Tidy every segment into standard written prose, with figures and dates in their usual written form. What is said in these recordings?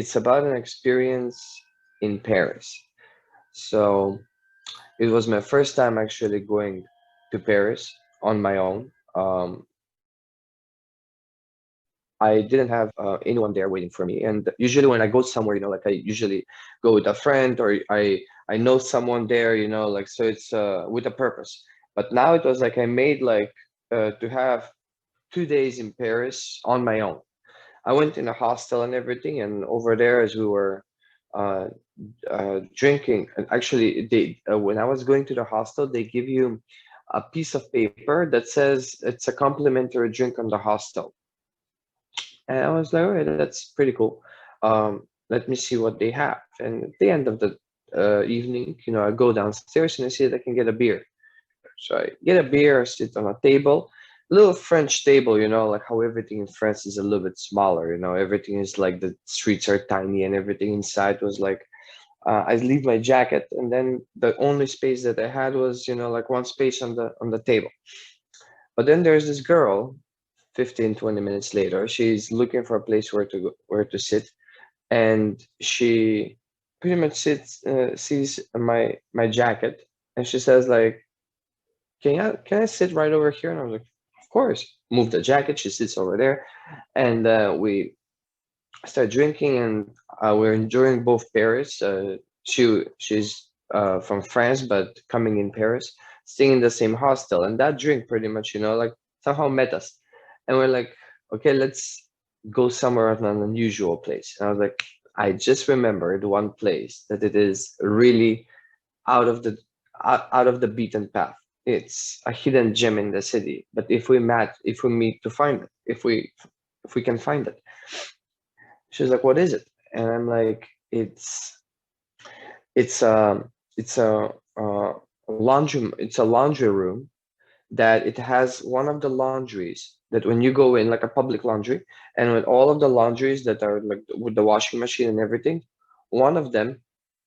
it's about an experience in Paris. So it was my first time actually going to Paris on my own. I didn't have anyone there waiting for me. And usually when I go somewhere, like I usually go with a friend or I know someone there, like so it's with a purpose. But now it was like I made like to have 2 days in Paris on my own. I went in a hostel and everything, and over there as we were uh, drinking, and actually they when I was going to the hostel, they give you a piece of paper that says it's a complimentary drink on the hostel. And I was like, all right, that's pretty cool. Let me see what they have. And at the end of the evening, I go downstairs and I see that I can get a beer. So I get a beer, I sit on a table, a little French table, like how everything in France is a little bit smaller, everything is like the streets are tiny and everything inside was like, I leave my jacket and then the only space that I had was, like one space on the table. But then there's this girl, 15, 20 minutes later, she's looking for a place where to go, where to sit, and she pretty much sees my jacket, and she says like, can I sit right over here? And I was like, of course. Move the jacket. She sits over there, and we start drinking, and we're enjoying both Paris. She's from France, but coming in Paris, staying in the same hostel, and that drink pretty much, like somehow met us, and we're like, okay, let's go somewhere at an unusual place. And I was like, I just remembered one place that it is really out of the out of the beaten path. It's a hidden gem in the city. But if we meet to find it, if we can find it, she's like, "What is it?" And I'm like, it's a it's a it's a laundry room that it has one of the laundries that when you go in like a public laundry and with all of the laundries that are like with the washing machine and everything, one of them,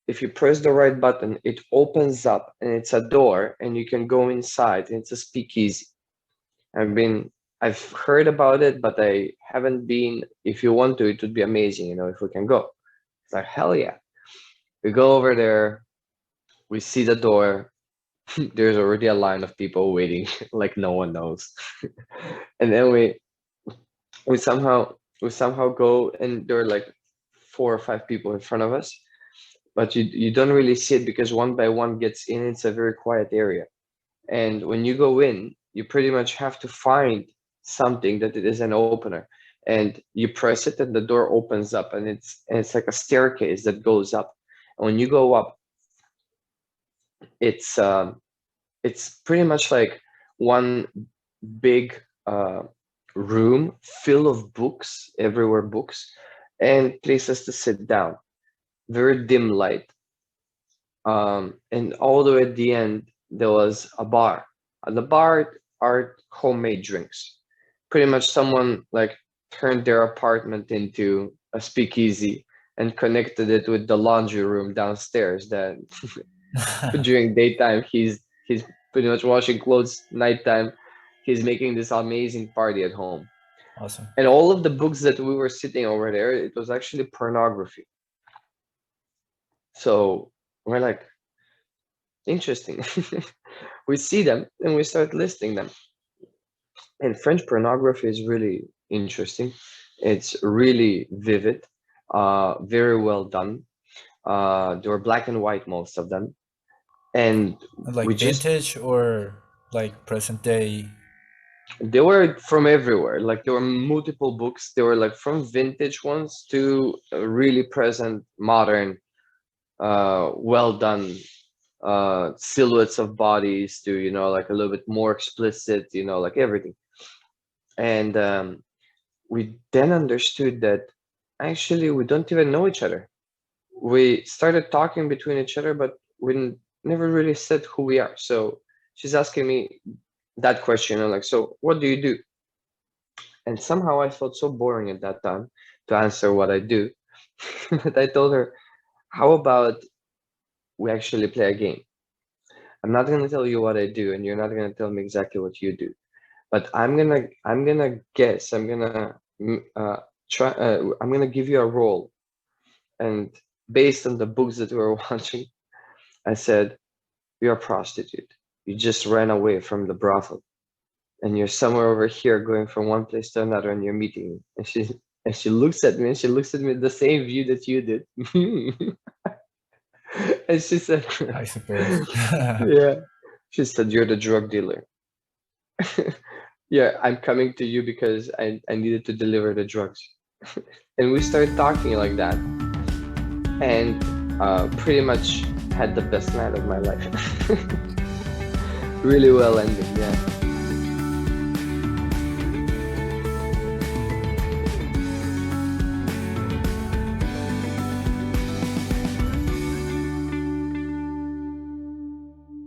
if you press the right button, it opens up and it's a door and you can go inside and it's a speakeasy. I've been, I've heard about it, but I haven't been. If you want to, it would be amazing, if we can go. It's like, hell yeah. We go over there, we see the door. There's already a line of people waiting, like no one knows. And then we somehow go and there are like 4 or 5 people in front of us, but you don't really see it because one by one gets in. It's a very quiet area, and when you go in, you pretty much have to find something that it is an opener, and you press it and the door opens up, and it's like a staircase that goes up. And when you go up, it's pretty much like one big room full of books, everywhere books, and places to sit down, very dim light. And all the way at the end, there was a bar. At the bar are homemade drinks. Pretty much someone like turned their apartment into a speakeasy and connected it with the laundry room downstairs. That during daytime he's pretty much washing clothes. Nighttime, he's making this amazing party at home. Awesome. And all of the books that we were sitting over there, it was actually pornography. So we're like, interesting. We see them and we start listing them. And French pornography is really interesting. It's really vivid, very well done. They were black and white, most of them. And Like we just, vintage or like present day? they were from everywhere. Like there were multiple books. They were like from vintage ones to really present, modern, well done silhouettes of bodies to, like a little bit more explicit, like everything. And we then understood that actually we don't even know each other. We started talking between each other, but never really said who we are. So she's asking me that question, like, so what do you do? And somehow I felt so boring at that time to answer what I do. But I told her, how about we actually play a game? I'm not going to tell you what I do, and you're not going to tell me exactly what you do. But I'm gonna guess. I'm gonna try. I'm gonna give you a role, And based on the books that we were watching, I said, "You're a prostitute. You just ran away from the brothel, and you're somewhere over here going from one place to another, and you're meeting me." And she looks at me, and she looks at me the same view that you did. And she said, I suppose. "Yeah." She said, "You're the drug dealer." "Yeah, I'm coming to you because I needed to deliver the drugs." And we started talking like that, and pretty much had the best night of my life. Really well ending, yeah.